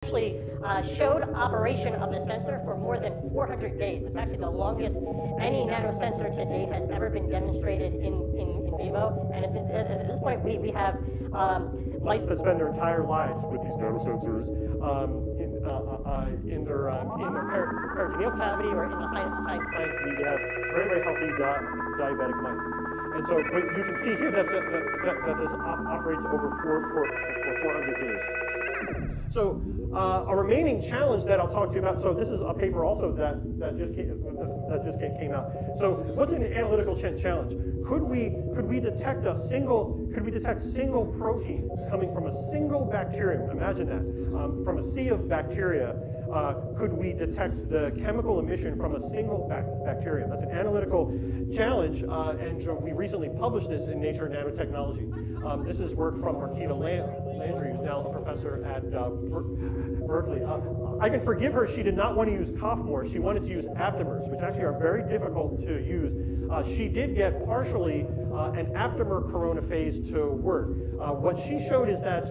actually showed operation of the sensor for more than 400 days. It's actually the longest any nanosensor to date has ever been demonstrated in vivo. And at this point, we have mice that spend their entire lives with these nanosensors in their peritoneal cavity or in the hind flank. We have very, very healthy diabetic mice. And so, but you can see here that this operates over 400 days. So a remaining challenge that I'll talk to you about, so this is a paper also that just came out. So what's an analytical challenge? Could we detect single proteins coming from a single bacterium? Imagine that. From a sea of bacteria, could we detect the chemical emission from a single bacterium? That's an analytical challenge, and we recently published this in Nature Nanotechnology. This is work from Marquita Landry, who's now a professor at Berkeley. I can forgive her. She did not want to use cough-mores. She wanted to use aptamers, which actually are very difficult to use. She did get partially an aptamer corona phase to work. What she showed is that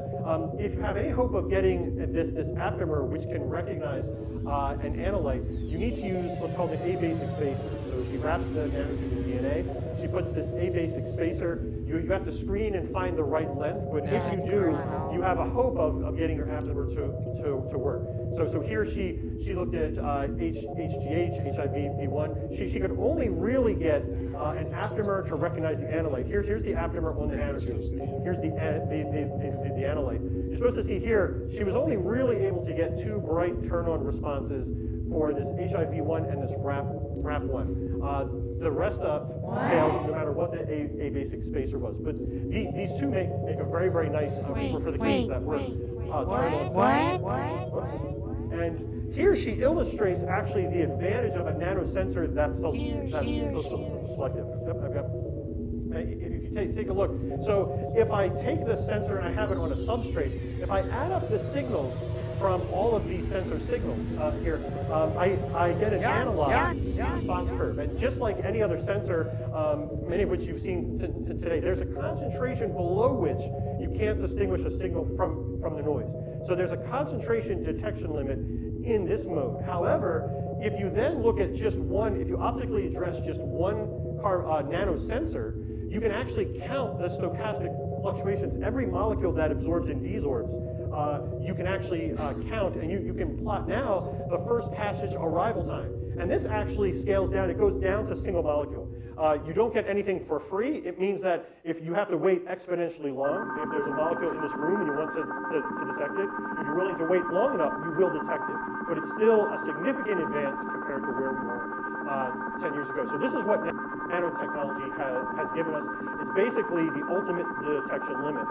if you have any hope of getting this aptamer, which can recognize an analyte, you need to use what's called an A-basic spacer. So she wraps the nanotube in DNA. She puts this A-basic spacer. You have to screen and find the right length, but if you do, you have a hope of getting your aptamer to work. So here she looked at HGH, HIV-V1. She could only really get an aptamer to recognize the analyte. Here's the aptamer on the nanotube. Here's the analyte. You're supposed to see here, she was only really able to get two bright turn-on responses for this HIV-1 and this RAP1. The rest failed no matter what the A-basic spacer was. But these two make a very, very nice for the cases that work. And here she illustrates actually the advantage of a nanosensor that's selective. If you take a look, so if I take the sensor and I have it on a substrate, if I add up the signals from all of these sensor signals here, I get an analog response curve. And just like any other sensor, many of which you've seen today, there's a concentration below which you can't distinguish a signal from the noise. So there's a concentration detection limit in this mode. However, if you then look at just one, if you optically address just one nanosensor, you can actually count the stochastic fluctuations. Every molecule that absorbs and desorbs, you can actually count, and you can plot now the first passage arrival time. And this actually scales down. It goes down to single molecule. You don't get anything for free. It means that if you have to wait exponentially long, if there's a molecule in this room and you want to detect it, if you're willing to wait long enough, you will detect it. But it's still a significant advance compared to where we were 10 years ago. So this is what nanotechnology has given us. It's basically the ultimate detection limit.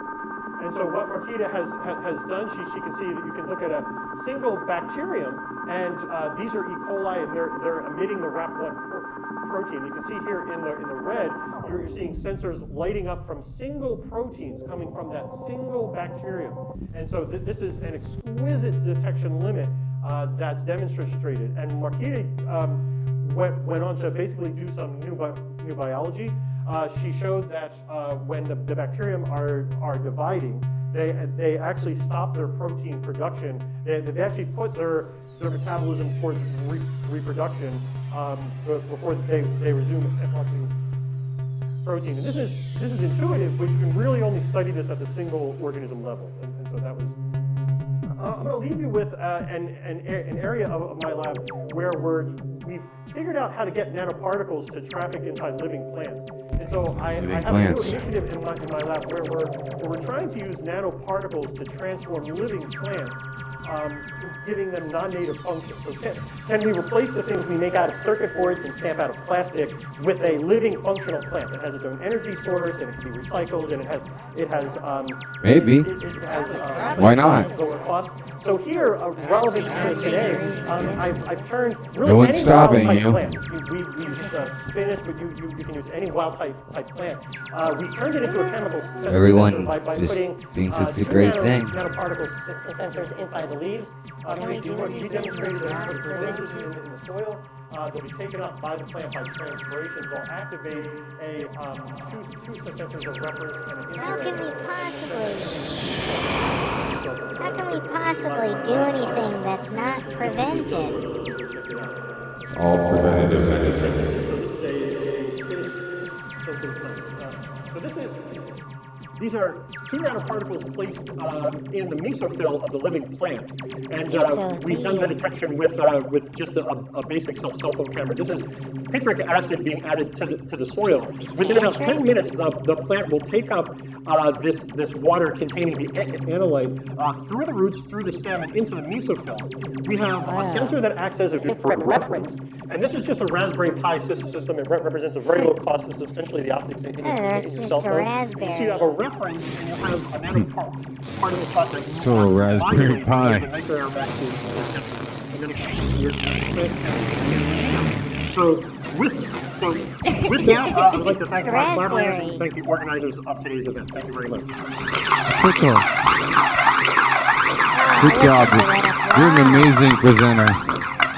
And so what Marquita has done, she can see that you can look at a single bacterium, and these are E. coli, and they're emitting the RAP1 protein. You can see here in the red, you're seeing sensors lighting up from single proteins coming from that single bacterium. And so this is an exquisite detection limit that's demonstrated. And Marquita went on to basically do some new biology. She showed that when the bacterium are dividing, they actually stop their protein production. They actually put their metabolism towards reproduction before they resume effluxing protein. And this is intuitive, but you can really only study this at the single organism level. And so that was. I'm going to leave you with an area of my lab where we've figured out how to get nanoparticles to traffic inside living plants. And so I have a new initiative in my lab where we're trying to use nanoparticles to transform living plants, giving them non-native functions. So can we replace the things we make out of circuit boards and stamp out of plastic with a living functional plant that has its own energy source and it can be recycled and it has maybe. Why not? Lower cost. So here, relevant to today, I've turned really no one's any stopping wild-type you. plant. We used spinach, but you can use any wild-type plant. We turned it into a chemical sensor Everyone by just putting thinks it's a great thing. nanoparticle sensors inside the leaves. We demonstrated that in the soil. they'll be taken up by the plant by transpiration. They'll activate two sensors of reference and an How can we infrared. possibly do anything that's not preventive? It's all preventative medicine. These are 2 nanoparticles placed in the mesophyll of the living plant, and we've done the detection with just a basic cell phone camera. This is picric acid being added to the soil. Within about 10 minutes, the plant will take up this water containing the analyte through the roots, through the stem, and into the mesophyll. We have a sensor that acts as an infrared reference, and this is just a Raspberry Pi system. It represents a very low cost. This is essentially the optics in your cell phone. Raspberry. So you have a reference, and you have a nanoparticle spot. So a Raspberry Pi. So with that, I would like to thank my collaborators and thank the organizers of today's event. Thank you very much. Good job. You're an amazing presenter.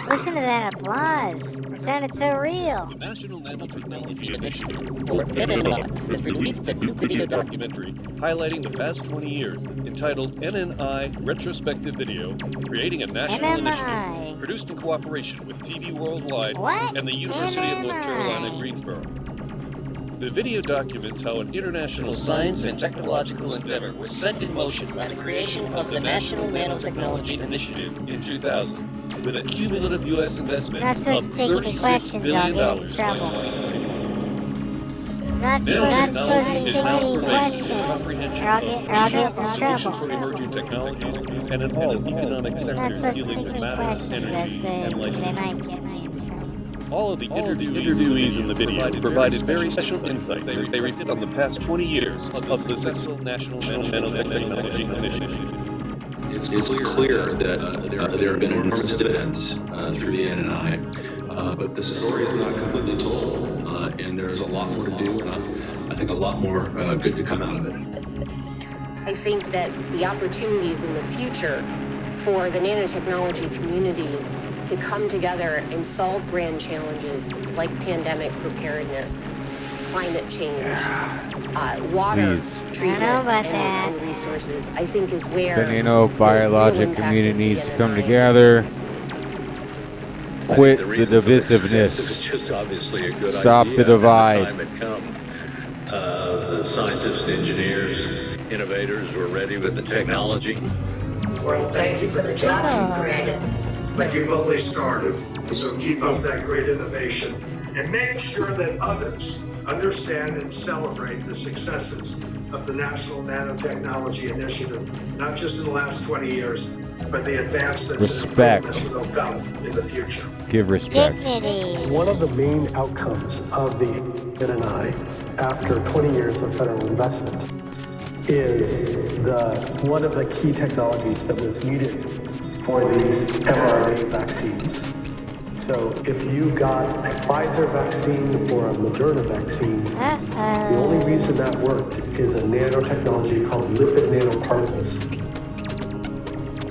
Listen to that applause. It sounded so real. The National Nanotechnology Initiative, or NNI, released a new video documentary highlighting the past 20 years, entitled NNI Retrospective Video, Creating a National Initiative, produced in cooperation with TV Worldwide and the University of North Carolina, Greensboro. The video documents how an international science and technological endeavor was set in motion by the creation of the National Nanotechnology Initiative in 2000, with a cumulative U.S. investment of $36 billion. Not supposed to take any questions, or I'll get in trouble. For emerging technologies and in all economic sectors dealing with matter, energy, and life. They might get me in trouble. All of the interviewees in the video provided very special insights they reflect on the past 20 years of the successful National Nanotechnology Initiative. It's clear that there have been enormous dividends through the NNI, but the story is not completely told, and there's a lot more to do, and I think a lot more good to come out of it. I think that the opportunities in the future for the nanotechnology community to come together and solve grand challenges like pandemic preparedness, climate change, water treatment and resources, I think is where the nanobiologic community needs to come together, quit the divisiveness, Just obviously a good stop idea. the divide. The time had come. The scientists, engineers, innovators were ready with the technology. Well, thank you for the jobs you've created. But you've only started, so keep up that great innovation and make sure that others understand and celebrate the successes of the National Nanotechnology Initiative, not just in the last 20 years, but the advancements and improvements that will come in the future. Give respect. Dignity. One of the main outcomes of the NNI after 20 years of federal investment is one of the key technologies that was needed for these mRNA vaccines. So if you got a Pfizer vaccine or a Moderna vaccine, the only reason that worked is a nanotechnology called lipid nanoparticles.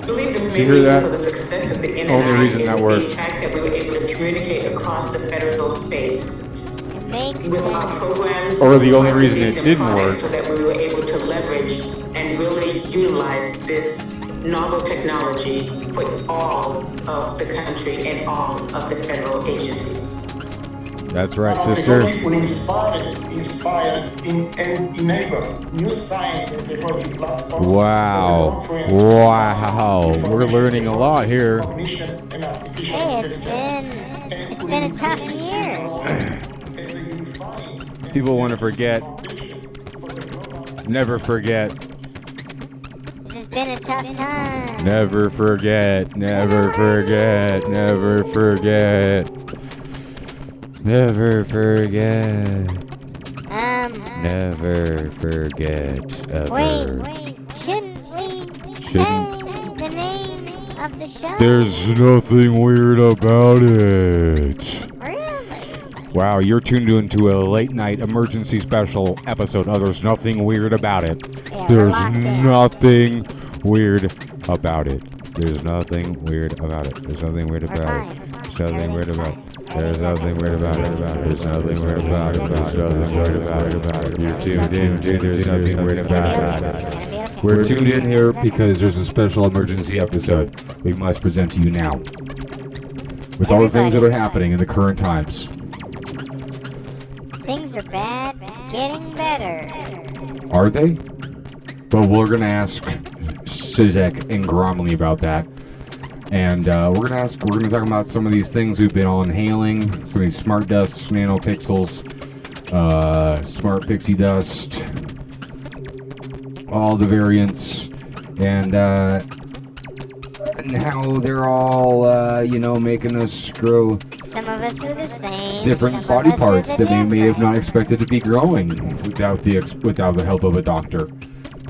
I believe the main reason for the success of the NNI only reason that worked. The fact that we were able to communicate across the federal space with our programs, or the only reason it didn't work. So that we were able to leverage and really utilize this novel technology for all of the country and all of the federal agencies. That's right, sister. People inspire, and enable new science and technology platforms. Wow. Wow. We're learning a lot here. Hey, it's been a tough year. People want to forget. Never forget. This has been a tough time. Never forget. Never forget. Never forget. Never forget. Never forget ever. Wait. Shouldn't we say the name of the show? There's nothing weird about it. Really? Wow, you're tuned into a late night emergency special episode of There's Nothing Weird About It. Yeah, There's nothing weird about it. There's nothing weird about it. There's nothing weird about it. There's nothing weird about it. There's nothing weird about it. There's nothing weird about it. There's nothing weird about it. You're tuned in. There's nothing weird about it. We're tuned in here because there's a special emergency episode we must present to you now. With all the things that are happening in the current times. Things are bad, getting better. Are they? But we're going to ask Zizek and Gromley about that. And we're going to talk about some of these things we've been all inhaling. Some of these smart dusts, nanopixels, smart pixie dust, all the variants, and how they're all, making us grow Some of us are the same. different body parts that we may have not expected to be growing without the help of a doctor.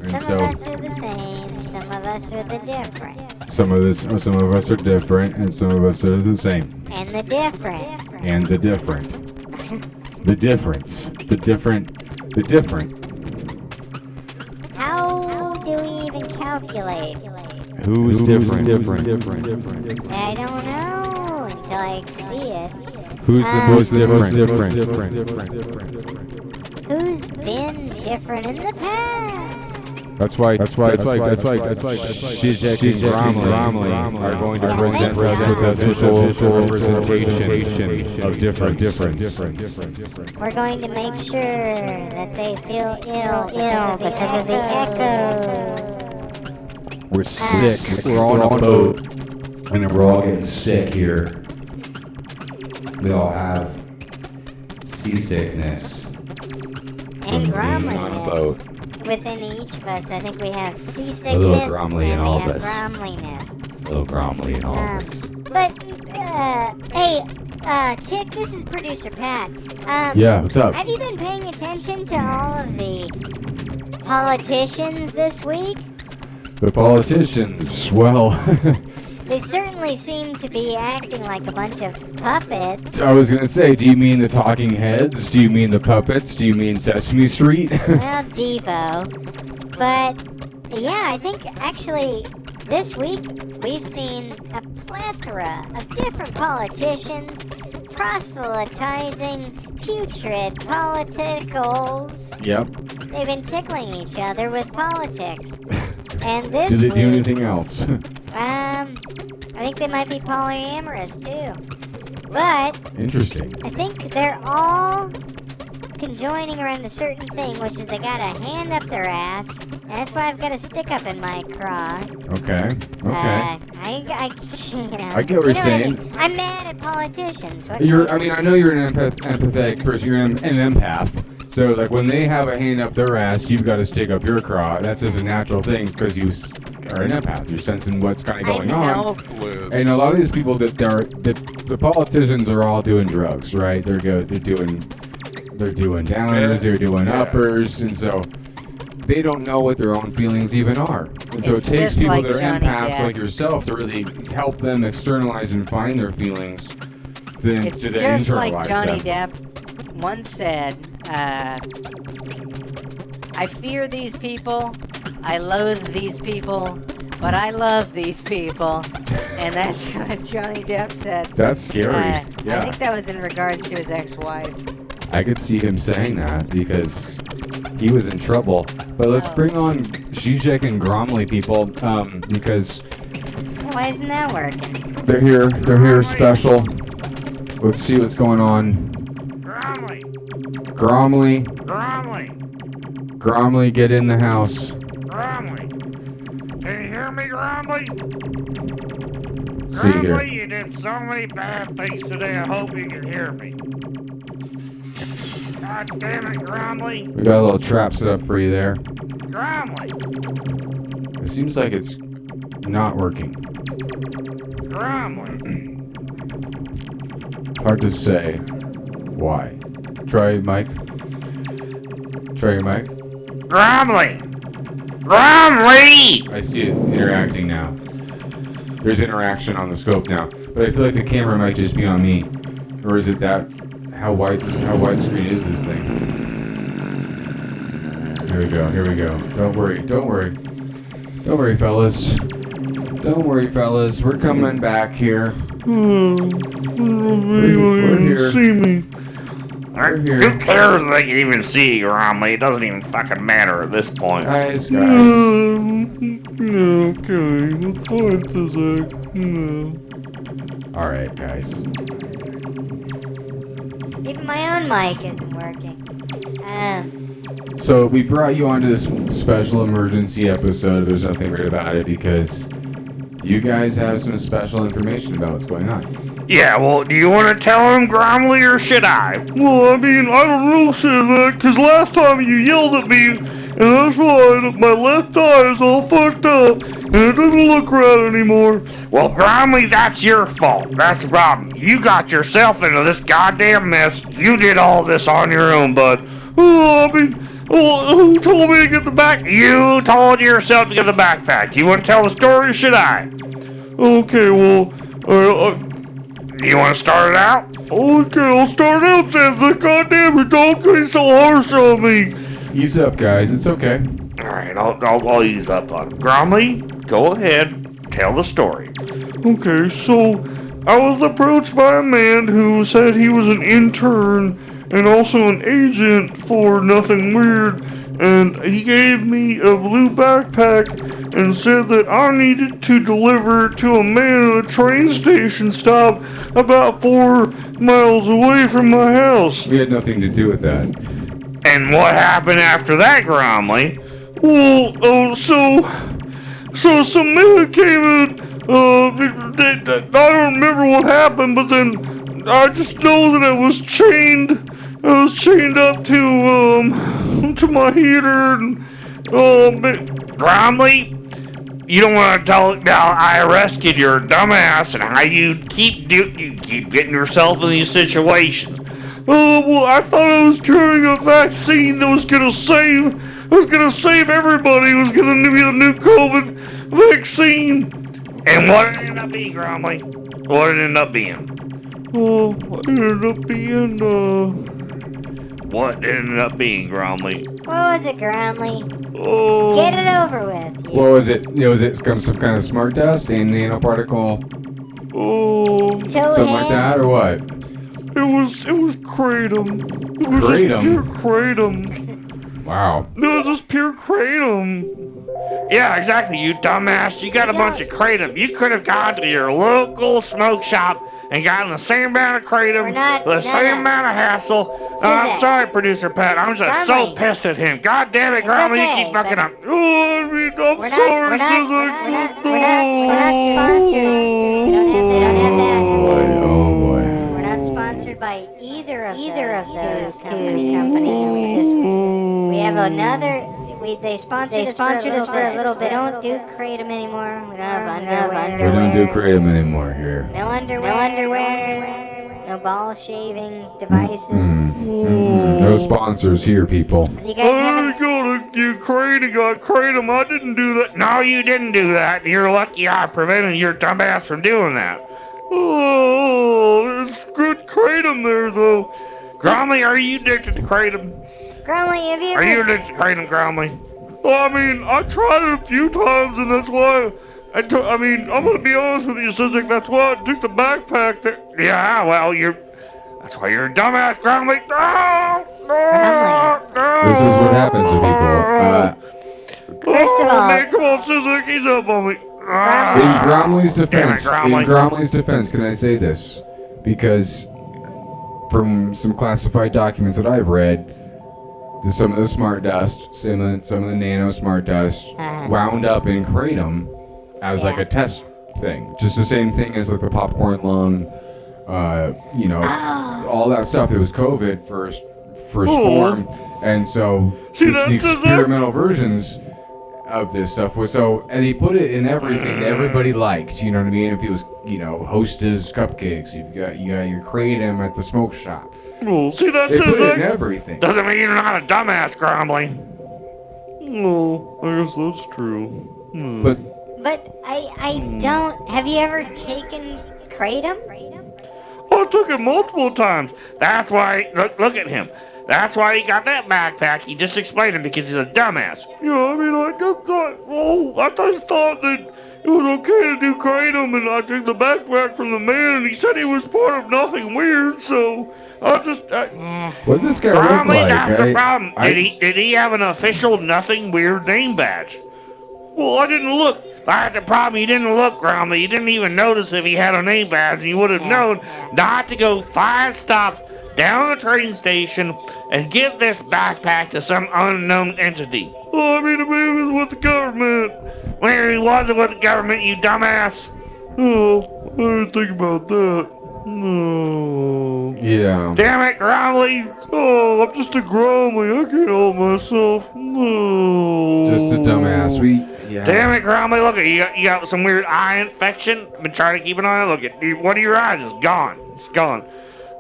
And Some of us are the same. Some of us are the different. some of us are different, and some of us are the same. And the different. And the different. The difference. The different. How do we even calculate? Who's different? I don't know until I see it. Who's the most different? Who's been different in the past? That's why Zizek and Gromley are going to present us with a visual representation of difference. We're going to make sure that they feel ill because of the echo. We're sick. We're all on a boat, and then we're all getting sick here. We all have seasickness. And being on a boat. Gromliness. Within each of us, I think we have seasickness A little Gromley in and all we of have us. gromliness. Little Gromley and all of us. But, hey, Tick, this is Producer Pat. Yeah, what's up? Have you been paying attention to all of the politicians this week? The politicians, well, They certainly seem to be acting like a bunch of puppets. I was going to say, do you mean the talking heads? Do you mean the puppets? Do you mean Sesame Street? Well, Devo. But, yeah, I think actually this week we've seen a plethora of different politicians proselytizing putrid politicals. Yep. They've been tickling each other with politics. And this Do they week, do anything else? I think they might be polyamorous too. But Interesting. I think they're all conjoining around a certain thing, which is they got a hand up their ass, and that's why I've got a stick up in my craw. Okay. I get what you're saying. I'm mad at politicians. What I know you're an empathetic person. You're an empath. So, like, when they have a hand up their ass, you've got to stick up your craw. That's just a natural thing because you are an empath. You're sensing what's kind of going on. And a lot of these people the politicians are all doing drugs, right? They're doing downers, they're doing uppers, and so they don't know what their own feelings even are. And so it takes people that are empaths like yourself to really help them externalize and find their feelings. It's just like Johnny Depp once said, I fear these people, I loathe these people, but I love these people. And that's what Johnny Depp said. That's scary. Yeah. I think that was in regards to his ex-wife. I could see him saying that because he was in trouble. But let's bring on Zizek and Gromley people because Why isn't that working? they're here special. Let's see what's going on. Gromley, get in the house. Gromley, can you hear me, Gromley? Let's see here. Gromley, you did so many bad things today, I hope you can hear me. God damn it, Gromley. We got a little trap set up for you there. Gromley, It seems like it's not working. Gromley. Hard to say why. Try your mic. Gromley! Gromley! I see it interacting now. There's interaction on the scope now. But I feel like the camera might just be on me. Or is it that? How widescreen is this thing? Here we go. Don't worry, fellas. We're coming back here. We're here. See me. We're Who here. cares if they can even see you around me? It doesn't even fucking matter at this point. Guys. Okay, that's fine, Zach. Alright, guys. Even my own mic isn't working. So we brought you onto this special emergency episode. There's nothing weird about it because you guys have some special information about what's going on. Yeah, well, do you want to tell him, Gromley, or should I? Well, I mean, I don't know, Zach, because last time you yelled at me, and that's why my left eye is all fucked up, and it doesn't look right anymore. Well, Gromley, that's your fault. That's the problem. You got yourself into this goddamn mess. You did all this on your own, bud. Oh, I mean, who told me to get the back? You told yourself to get the backpack. You want to tell the story, or should I? Okay, well, you want to start it out? Okay, I'll start it out, Santa. Goddamn it, don't be so harsh on me. Ease up, guys. It's okay. Alright, I'll ease up on it. Gromley, go ahead, tell the story. Okay, so I was approached by a man who said he was an intern and also an agent for Nothing Weird, and he gave me a blue backpack and said that I needed to deliver it to a man at a train station stop about 4 miles away from my house. We had nothing to do with that. And what happened after that, Gromley? Well, so some man came in, I don't remember what happened, but then I just know that I was chained up to my heater, and, Gromley, you don't want to tell now I arrested your dumbass and how you keep getting yourself in these situations. Well, I thought I was carrying a vaccine that was gonna save everybody. It was gonna be the new COVID vaccine. And what did it end up being, Gromley? What did it end up being? What ended up being, Gromley? What was it, Gromley? Oh. Get it over with. What was it? Was it some kind of smart dust and nanoparticle? Something like that, or what? It was kratom. It was Kratom? just pure kratom. Wow. It was just pure kratom. Yeah, exactly, you dumbass. You got a bunch of kratom. You could have gone to your local smoke shop and gotten the same amount of kratom, the same amount of hassle. I'm sorry, Producer Pat. I'm just so pissed at him. God damn it, Gromley, you keep fucking up. I'm sorry, We're not sponsored. They don't have that. We're not sponsored by either of those two companies. We have another. They sponsored us for a little bit. Don't do kratom anymore. We don't have underwear. We don't do kratom anymore here. No underwear. No ball shaving devices. No sponsors here, people. You guys haven't. You got kratom. I didn't do that. No, you didn't do that. You're lucky I prevented your dumbass from doing that. Oh, it's good kratom there, though. Gromley, are you addicted to kratom? Gromley, have you ever... Are you addicted to kratom, Gromley? Well, I mean, I tried it a few times, and that's why I'm gonna be honest with you, Sizik, that's why I took the backpack there. Yeah, well, that's why you're a dumbass, Gromley. No! This is what happens to people. First of all... Man, come on, Sizik, he's up on me. In Gromley's defense, can I say this? Because from some classified documents that I've read, some of the smart dust, some of the nano smart dust wound up in kratom as like a test thing. Just the same thing as like the popcorn lung, all that stuff. It was COVID first form, and so the experimental versions of this stuff was and he put it in everything that everybody liked. You know what I mean? If it was, Hostess cupcakes, you got your kratom at the smoke shop. Well, see, that they says put it that in everything. Doesn't mean you're not a dumbass, Gromley. No, I guess that's true. But I don't. Have you ever taken kratom? I took it multiple times. That's why. Look at him. That's why he got that backpack. He just explained it because he's a dumbass. Yeah, I mean, I just thought that it was okay to do kratom, and I took the backpack from the man, and he said he was part of nothing weird, so I just... What does this guy look Gromley, like? that's the problem. Did he have an official nothing weird name badge? Well, I didn't look. That's the problem. You didn't look, Gromley. You didn't even notice if he had a name badge, and you would have known not to go 5 stops down the train station and give this backpack to some unknown entity. Oh, I mean, the man was with the government. Well, he wasn't with the government, you dumbass. Oh, I didn't think about that. No. Yeah. Damn it, Gromley. Oh, I'm just a Gromley. I can't help myself. No. Just a dumbass. Yeah. Damn it, Gromley. Look, you got some weird eye infection. Been trying to keep an eye on it. Look, one of your eyes is gone. It's gone.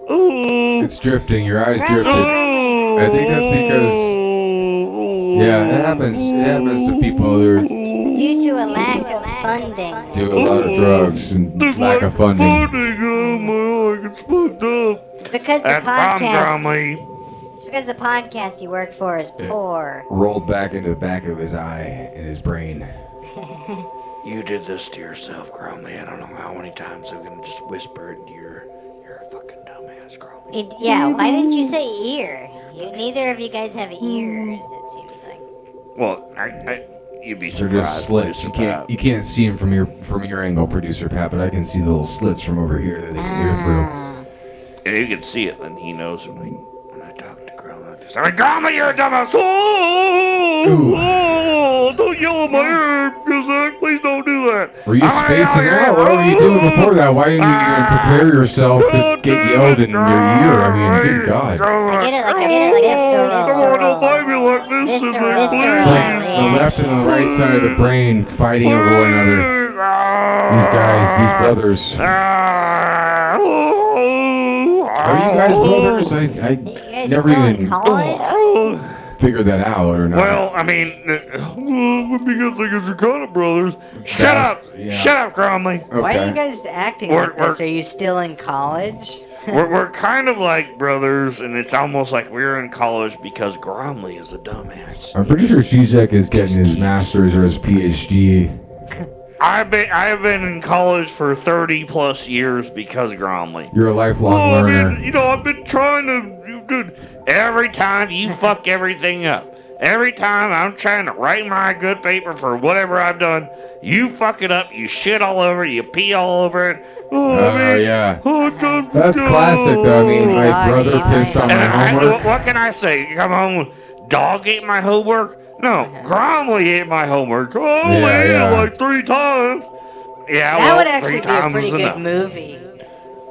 Oh. It's drifting. Your eyes drifted. I think that's because... Yeah, it happens. It happens to people who are... Due to a lack of funding. do a lot of drugs and lack of funding. Oh my eye gets fucked up. It's because the That's podcast. Gromley. It's because the podcast you work for is poor. Rolled back into the back of his eye and his brain. You did this to yourself, Gromley. I don't know how many times I'm gonna just whisper into you're a fucking dumbass, Gromley. Yeah, why didn't you say ear? Neither of you guys have ears, it seems like. Well, you'd be They're surprised. just slits. You can't see them from your angle, producer Pat, but I can see the little slits from over here that they can hear through. And you can see it, then he knows when I talk to Gromley. I'm like, Gromley, you're a dumbass! Oh, don't yell at my ear, please don't do that. Were you spacing out? What were you doing before that? Why didn't you even prepare yourself to get yelled in your ear? I mean, good God. I get it like a visceral. Don't bite me like this, It's like the left and the right side of the brain fighting over one another. These guys, these brothers. Are you guys brothers? I never even figured that out or not. Well, I mean, because I guess you're kind of brothers. Shut up! Yeah. Shut up, Gromley. Okay. Why are you guys acting like this? Are you still in college? We're kind of like brothers, and it's almost like we're in college because Gromley is a dumbass. I'm pretty sure Shizek is getting his master's or his PhD. I have been in college for 30 plus years because of Gromley. You're a lifelong learner. Man, I've been trying to. Dude, every time you fuck everything up, every time I'm trying to write my good paper for whatever I've done, you fuck it up. You shit all over it. You pee all over it. Yeah. That's classic, though. I mean, my brother pissed on my homework. What can I say? Come on, dog ate my homework. No, Gromley ate my homework. Ate it like 3 times. Yeah, that would actually be a times pretty is good enough. movie.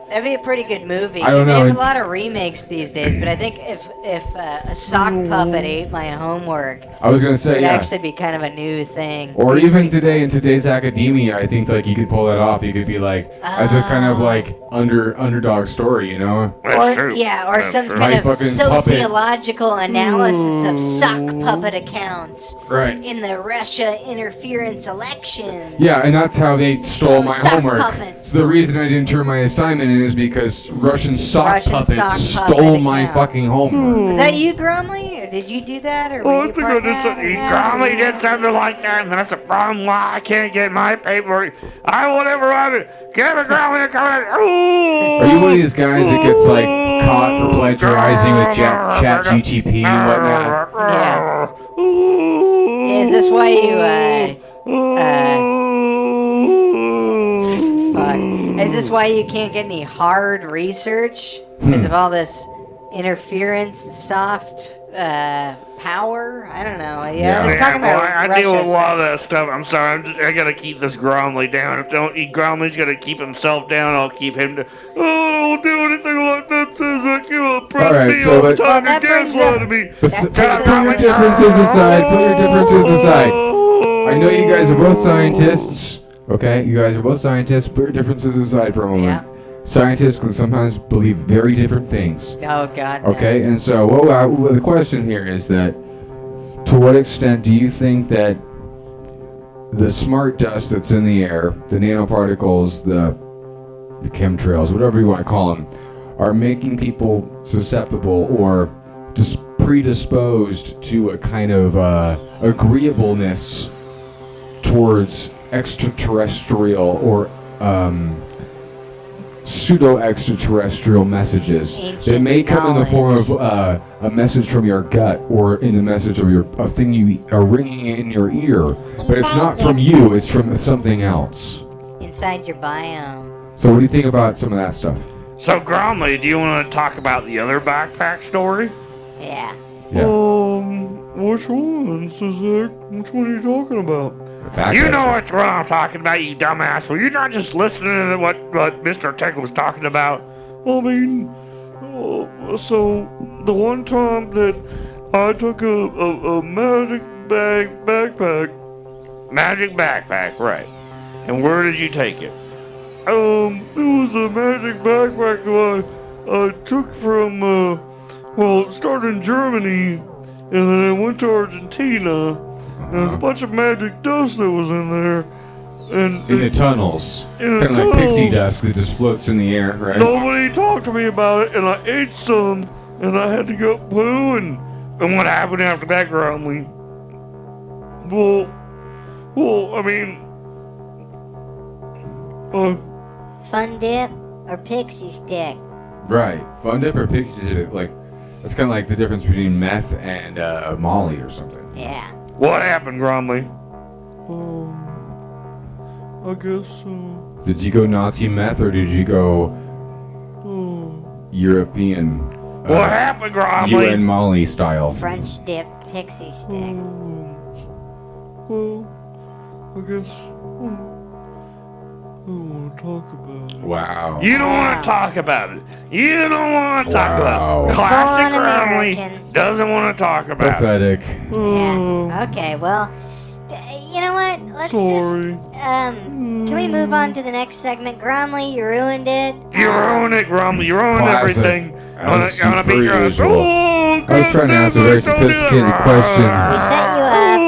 That'd be a pretty good movie. I don't know. They have a lot of remakes these days, but I think if a sock puppet ate my homework, I was gonna say, it would yeah. actually be kind of a new thing. Or even today, in today's academia, I think like you could pull that off. You could be like, as a kind of like underdog story, you know? Or some kind of fucking sociological analysis of sock puppet accounts Right. in the Russia interference election. Yeah, and that's how they stole my sock homework. puppets. The reason I didn't turn my assignment in is because Russian sock puppets sock puppet stole my accounts. fucking homework. Was that you, Gromley, or did you do that, or Oh, were I you think part I of did that, something. or that? Gromley did something like that, and that's the problem why I can't get my paperwork. I will never have it. Get a Gromley to come in. Are you one of these guys that gets like caught for plagiarizing with chat GTP and whatnot? Yeah. Is this why you, fuck. Is this why you can't get any hard research? Because of all this interference, soft, power? I don't know. Yeah, I was talking about I Russia, deal with a so- lot of that stuff. I'm sorry. I gotta keep this Gromley down. If Gromley's gotta keep himself down, I'll keep him down. Oh, I don't do anything like that. Says like you oppress Alright, me so all the let- time. Well, that You're brings gaslighting up- me. Put Shut up, your Gromley. differences aside. Put your differences aside. I know you guys are both scientists. Okay, you guys are both scientists. Put your differences aside for a moment. Yeah. Scientists can sometimes believe very different things. Oh, God. Okay, knows. and so the question here is that, to what extent do you think that the smart dust that's in the air, the nanoparticles, the chemtrails, whatever you want to call them, are making people susceptible or just predisposed to a kind of agreeableness towards extraterrestrial or pseudo-extraterrestrial messages. It may come in the form of a message from your gut or in the message of a thing you are ringing in your ear, but it's not from you, it's from something else. Inside your biome. So what do you think about some of that stuff? So, Gromley, do you want to talk about the other backpack story? Yeah. Which one, Suzak? Which one are you talking about? Backpack. You know what I'm talking about, you dumbass. Were you not just listening to what Mr. Tech was talking about? I mean, so the one time that I took a magic backpack. Magic backpack, right. And where did you take it? It was a magic backpack I took from, it started in Germany, and then I went to Argentina, and there's a bunch of magic dust that was in there, and... In the tunnels. Kind of like pixie dust that just floats in the air, right? Nobody talked to me about it, and I ate some, and I had to go poo, and what happened after that, Gromley? Well, I mean... Fun dip or pixie stick? Right. Fun dip or pixie stick, like, that's kind of like the difference between meth and Molly or something. Yeah. What happened, Gromley? I guess, Did you go Nazi meth or did you go European? What happened, Gromley? UN Molly style. French dip pixie stick. Well, I guess I don't want to talk about it. Wow. You don't want to talk about it. You don't want to talk about it. The Classic born Gromley American. doesn't want to talk about Pathetic. Yeah. Okay, well, you know what? Let's just, can we move on to the next segment? Gromley, you ruined it. You ruined it, Gromley. You ruined Classic. everything. As I'm gonna beat your ass. usual. I was trying to ask a very sophisticated question. We set you up.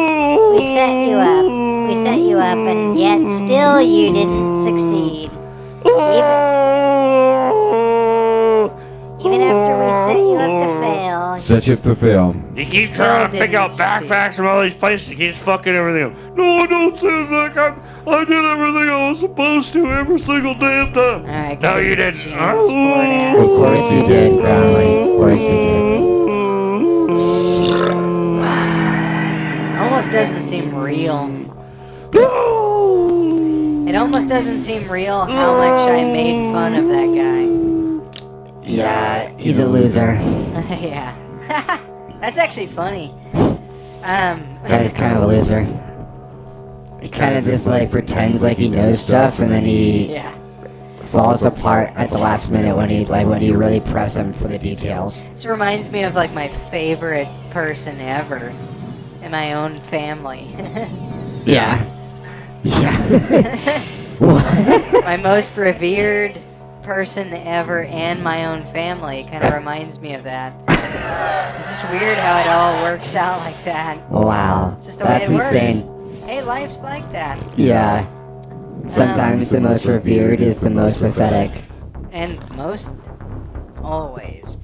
We set you up. We set you up, and yet still you didn't succeed. Even after we set you up to fail. Set you up to fail. You keep trying to pick out backpacks from all these places. You keep fucking everything up. No, don't say that. I did everything I was supposed to every single damn time. Alright, no, you didn't. Of course you did, Gromley. Of course you did. Almost doesn't seem real. It almost doesn't seem real how much I made fun of that guy. Yeah, he's a loser. Yeah. That's actually funny. Guy's kind of a loser. He kind of just like pretends like he knows stuff, and then he falls apart at the last minute when you really press him for the details. This reminds me of like my favorite person ever in my own family. Yeah. My most revered person ever and my own family kind of reminds me of that. It's just weird how it all works out like that. Wow. It's just the That's way it works. insane. Hey, life's like that. Yeah. Sometimes the most revered is the most pathetic. And most always.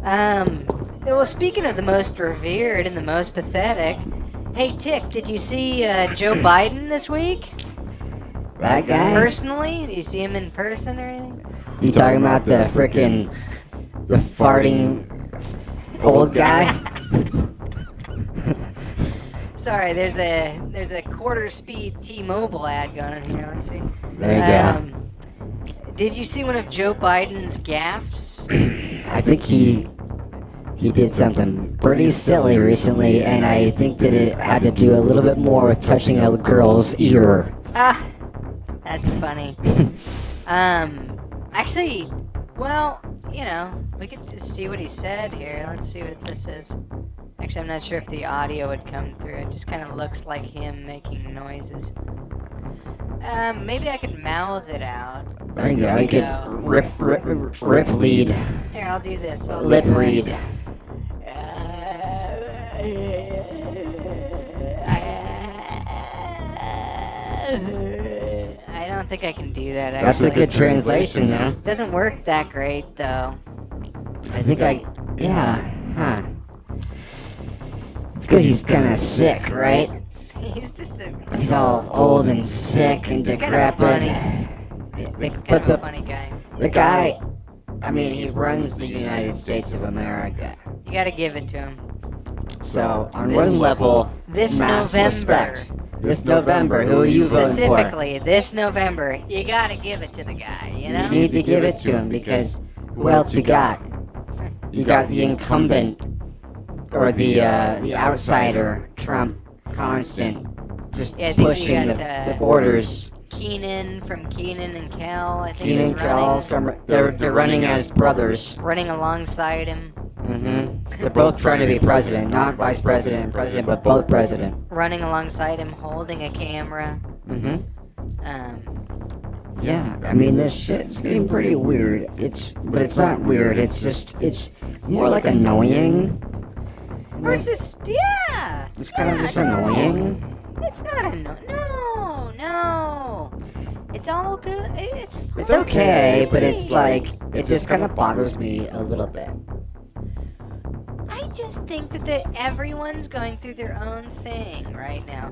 Well, speaking of the most revered and the most pathetic, hey Tick, did you see Joe Biden this week? That guy? Personally? Did you see him in person or anything? You talking about the farting old guy? Sorry, there's a quarter speed T-Mobile ad going on here. Let's see. There you go. Did you see one of Joe Biden's gaffes? I think he did something pretty silly recently, and I think that it had to do a little bit more with touching a girl's ear. Ah, that's funny. Actually, well, you know, we could just see what he said here. Let's see what this is. Actually, I'm not sure if the audio would come through. It just kind of looks like him making noises. Maybe I could mouth it out. There you go. You could rip lead. Here, I'll do this. I'll Lip do that. read. I don't think I can do that, actually. That's a good translation, though. Doesn't work that great, though. I think yeah, huh. It's because he's kind of sick, right? He's just a. He's all old and sick and He's kind of decrepit. funny. He's But kind of a funny guy. the guy, I mean, he runs the United States of America. You gotta give it to him. So on one level, This mass November. respect. This November, who are you voting for? Specifically, this November, you gotta give it to the guy, you know? You need to give it to him because who else you got? You got the incumbent or the outsider, Trump, constant, just Yeah, I think we pushing got, the borders. Keenan from Keenan and Cal, I think Keenan is Cal's they're running as brothers. running alongside him, They're both trying to be president, not vice president and president, but both president. running alongside him, holding a camera. Yeah, I mean this shit's getting pretty weird. But it's not weird. It's more like annoying. Where's this? Yeah. It's kind of just annoying. It's not no. It's all good. It's okay, but it's like it just kind of bothers me a little bit. I just think that everyone's going through their own thing right now.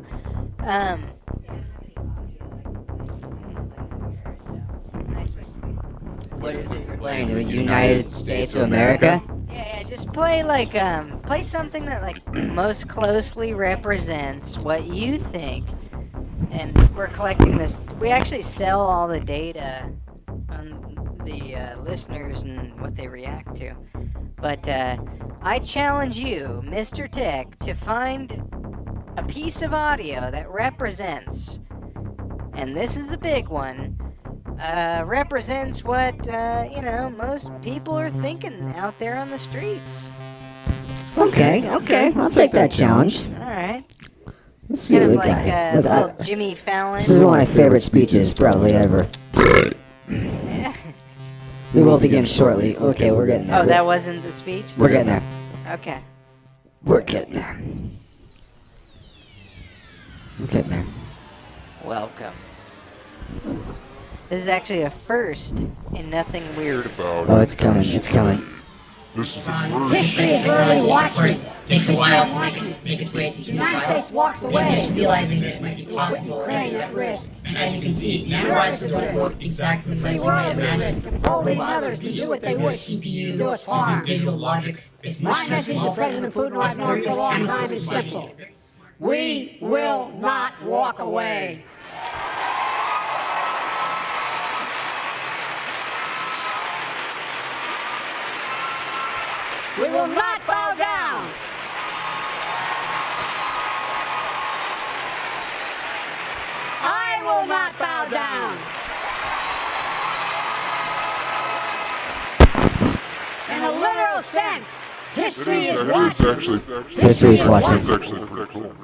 What is it you're playing? The United States of America? Yeah, just play play something that most closely represents what you think. And we're collecting this. We actually sell all the data on the listeners and what they react to. But I challenge you, Mr. Tech, to find a piece of audio that represents, and this is a big one, represents what, most people are thinking out there on the streets. Okay, I'll take that challenge. Alright. Let's see what we got. A little Jimmy Fallon. This is one of my favorite speeches, probably ever. Yeah. We will begin shortly. Okay, we're getting there. Oh, that wasn't the speech? We're getting there. Okay. We're getting there. We're getting there. Welcome. This is actually a first in Nothing Weird About. Oh, it's coming. It's coming. This is History is literally watching. It takes a while to make its way to human trials. The United States walks away, just realizing that it might be possible at risk. And as you can see, nanorobots don't work exactly like you might imagine. Holding others to do what they wish. CPU, do us harm. there's no digital logic. It's much too small. My message to President Putin right now for a long time is simple. We will not walk away. We will not bow down. I will not bow down. In a literal sense, history is watching. History is watching. That's actually pretty cool.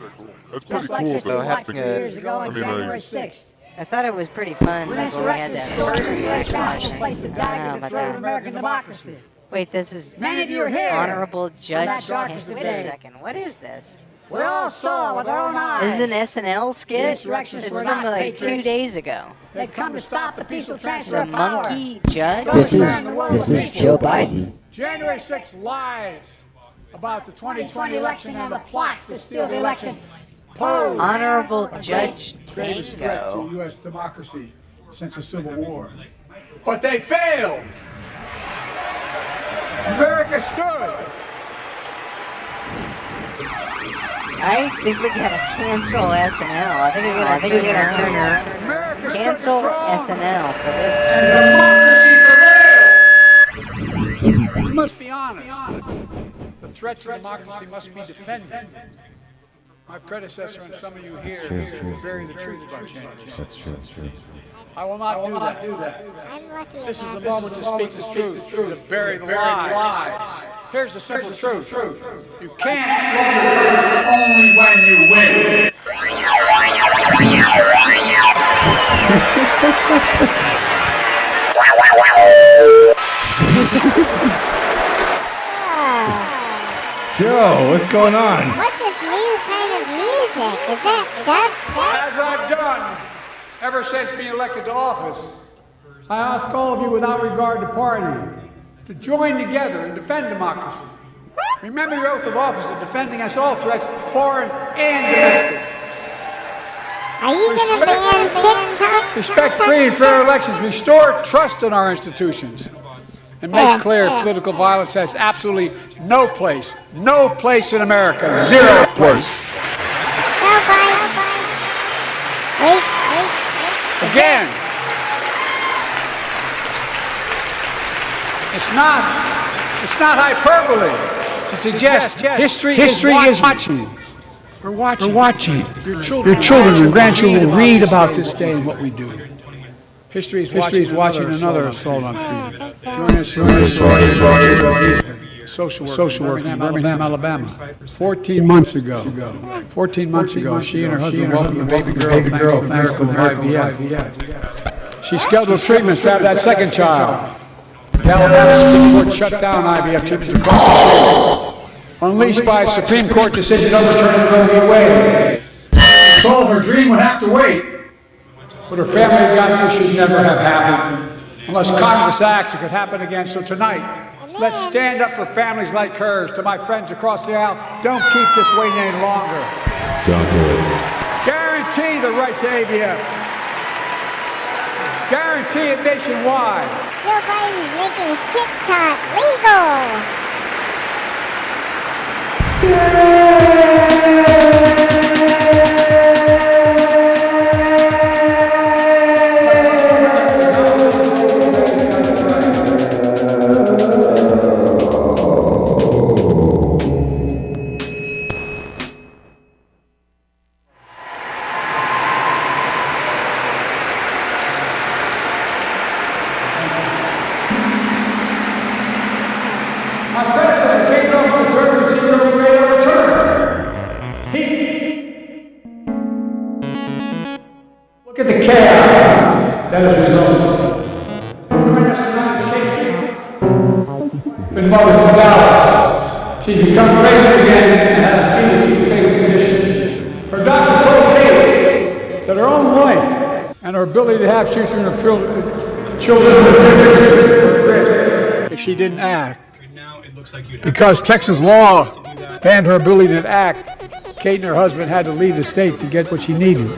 That's pretty Just like cool. history watched 2 years ago on January 6th. I thought it was pretty fun. When Like when we had that insurrection first stories watching. placed the dagger to the throat of American democracy. Wait, this is Many of you are here. Honorable Judge that darkest Tim. of Wait a days. second. What is this? We all saw with our own eyes. This is an SNL skit? The insurrections It's were from not like 2 patriots. days ago. They come to stop the peaceful transfer The of power. monkey judge? This is Joe Biden. January 6th lies about the 2020 election and the plots to steal the election pose Honorable a Judge greatest threat to Tango. U.S. democracy since the Civil War. But they failed. America stood. I think we gotta cancel SNL. I think we gotta turn her. Cancel SNL for this. We must be honest. The threat to democracy must be defended. My predecessor and some of you here seek to bury the truth about change. That's true. That's true. I will not do that. This is the moment to speak the truth, to bury the lies. Here's the simple truth. You can't only when you win. Joe, what's going on? What's this new kind of music? Is that dubstep? As I've done ever since being elected to office, I ask all of you without regard to party to join together and defend democracy. Remember your oath of office of defending against all threats, foreign and domestic. Are you gonna ban TikTok? Respect free and fair elections. Restore trust in our institutions. And make clear political violence has absolutely no place in America. Zero place. Wait. Again, it's not hyperbole to suggest history is watching. We're watching. Your children and grandchildren read about this day and what we do. History is watching another assault on freedom. Join us. Social worker in Birmingham, Alabama. 14 months ago, she and her husband welcomed a baby girl thanks to the IVF. She scheduled treatments to have that second child. The Alabama Supreme Court shut down IVF treatments across the state, unleashed by a Supreme Court decision overturning Roe v. Wade. She told her dream would have to wait. What her family had gone through should never have happened, unless Congress acts, it could happen again. So tonight, let's stand up for families like hers. To my friends across the aisle, don't keep this waiting any longer. Don't do it. Guarantee the right to AVF. Guarantee it nationwide. Joe Biden's making TikTok legal. Look at the chaos that has resulted. Join us tonight is Kate. Been mothers in Dallas. She's become pregnant again and had a fetus with a fatal condition. Her doctor told Kate that her own life and her ability to have children were at risk if she didn't act. Because Texas law banned her ability to act, Kate and her husband had to leave the state to get what she needed.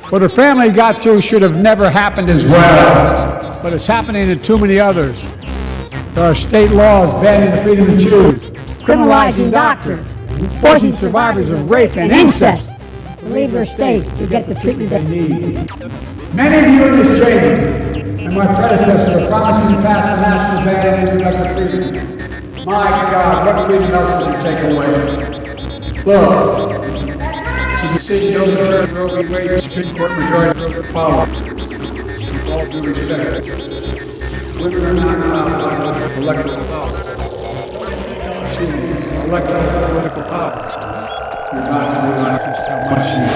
What her family got through should have never happened as well, but it's happening in too many others. There are state laws banning the freedom to choose, criminalizing doctors, forcing survivors of rape and incest to leave their states to get the treatment they need. Many of you in this chamber and my predecessors are promising to pass a national ban on reproductive freedom. My God, what freedom else will you take away? Look, it's a decision to overturn Roe v. Wade, the Supreme Court majority broke the power. With all due respect, women are not allowed electoral power. Excuse me, electoral political power. You're not going to realize just how much you are.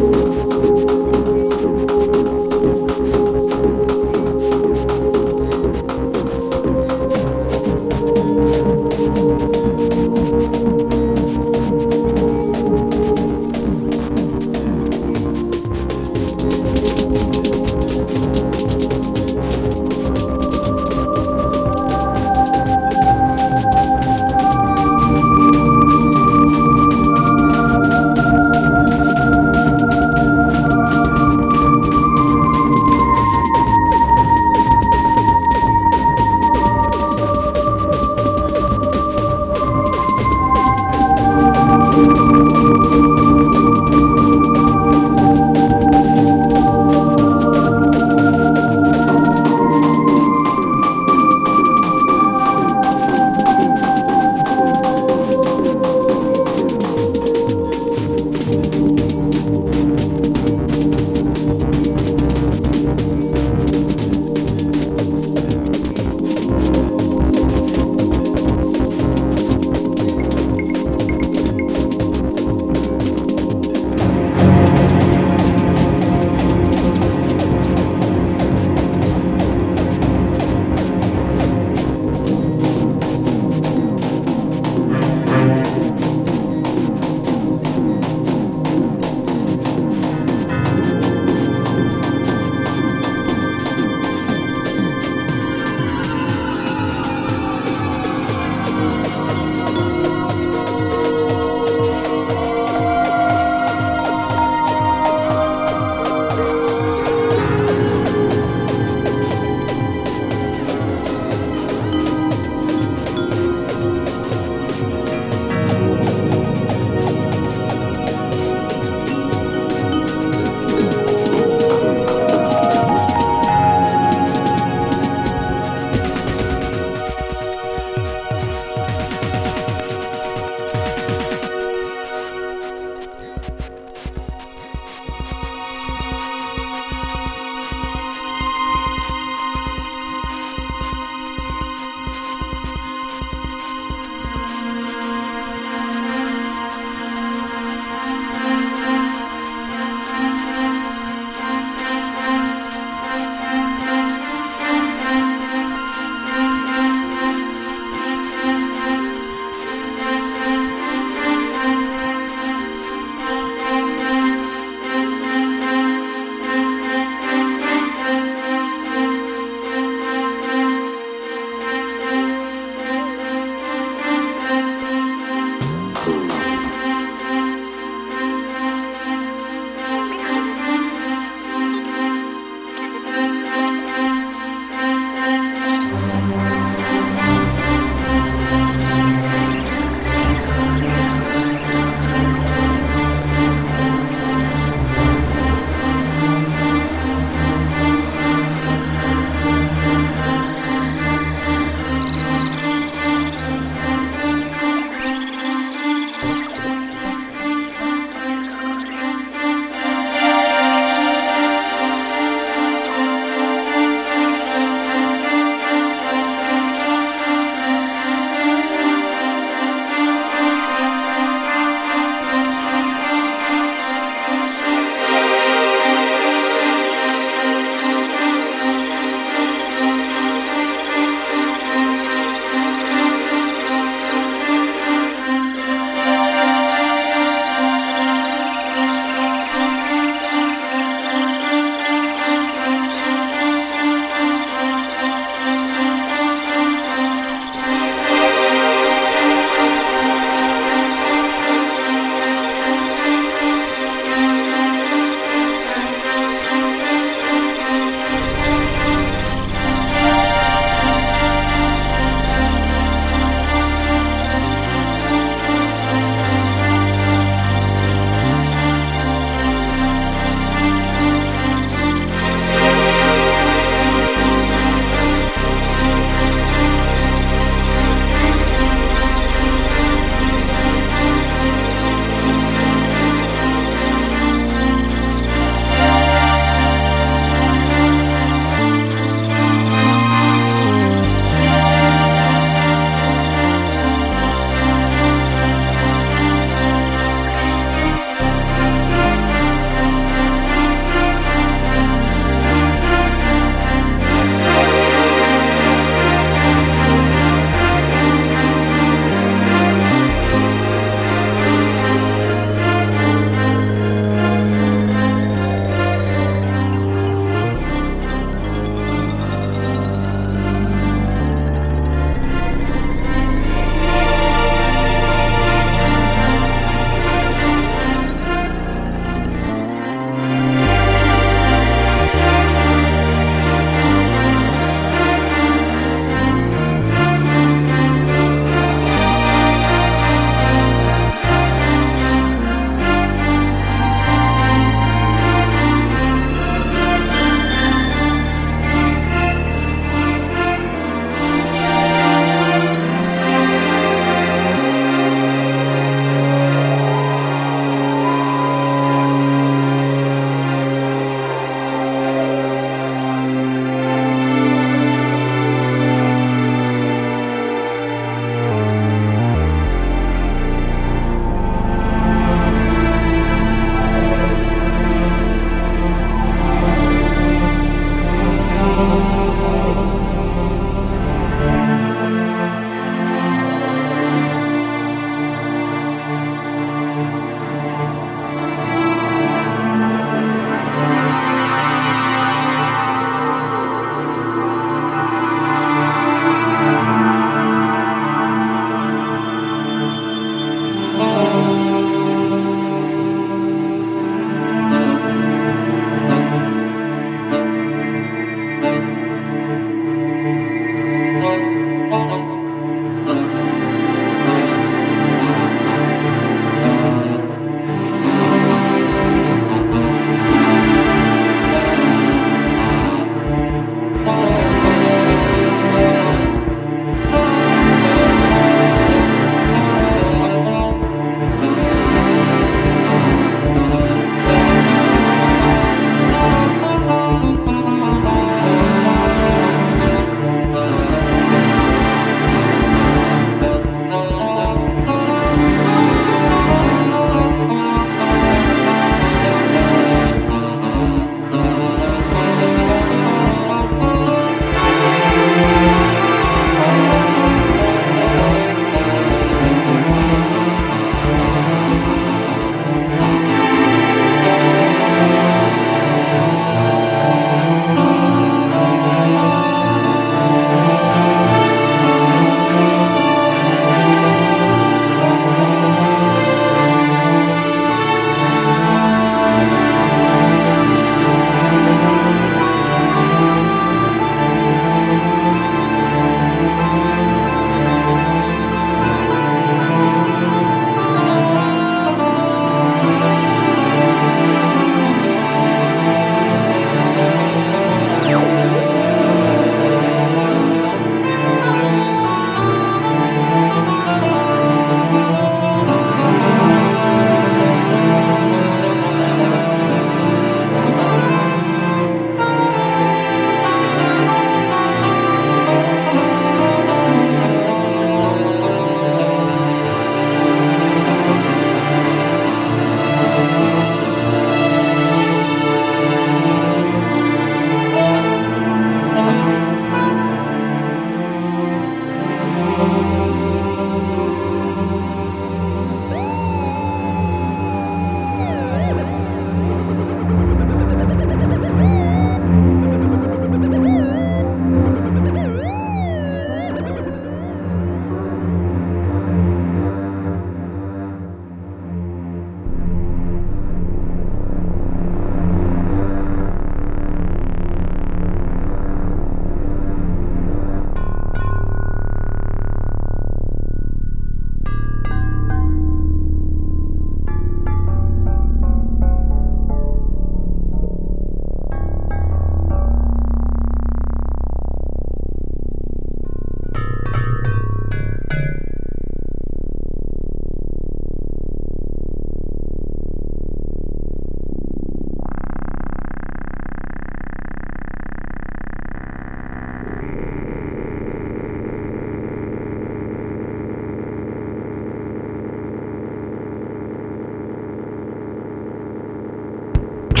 I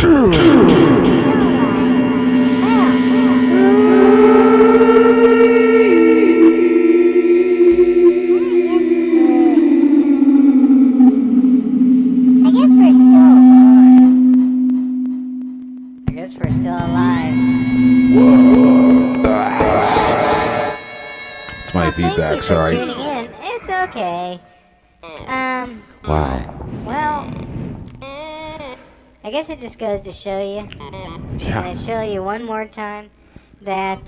guess we're still alive. I guess we're still alive. It's my feedback, Thank you sorry. for tuning in. It's okay. Wow. Well, I guess it just goes to show you, Yeah. and it show you one more time that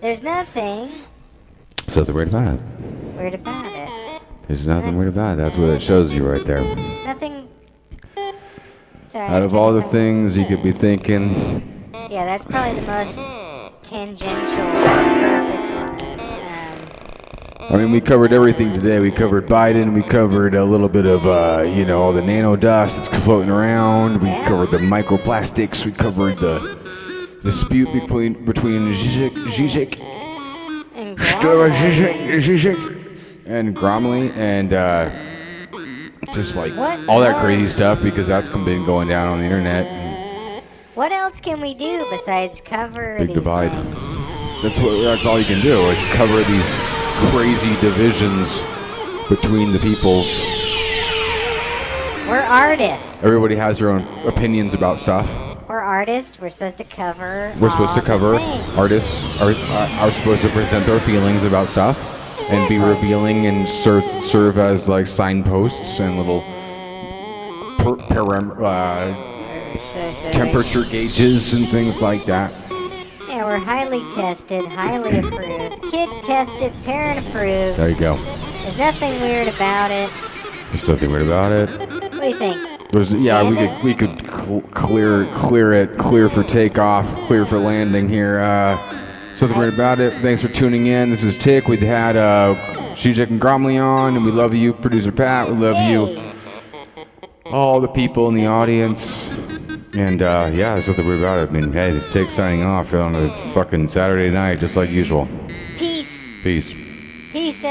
there's nothing So the word about it. weird about it. There's nothing weird about it. That's what it shows you right there. Nothing. Sorry. Out of all the things you could be thinking, Yeah, that's probably the most tangential, perfect one. I mean, we covered everything today. We covered Biden. We covered a little bit of, all the nano dust that's floating around. We covered the microplastics. We covered the dispute between Zizek and Gromley, and just like all that crazy stuff, because that's been going down on the internet. What else can we do besides cover Big these divide. things? That's all you can do, is cover these crazy divisions between the peoples. We're artists. Everybody has their own opinions about stuff. We're artists. We're supposed to cover. We're supposed to all cover. the things. Artists are supposed to present their feelings about stuff and be revealing and serve as like signposts and little temperature gauges and things like that. Yeah, we're highly tested, highly approved. Kid tested, parent approved. There you go. There's nothing weird about it. There's nothing weird about it. What do you think? We could clear for takeoff, clear for landing here. Something weird about it. Thanks for tuning in. This is Tick. We've had Zizek and Gromley on, and we love you, Producer Pat. We love you, all the people in the audience. And there's nothing weird about it. I mean, hey, Tick signing off on a fucking Saturday night, just like usual. Peace. Peace. Peace,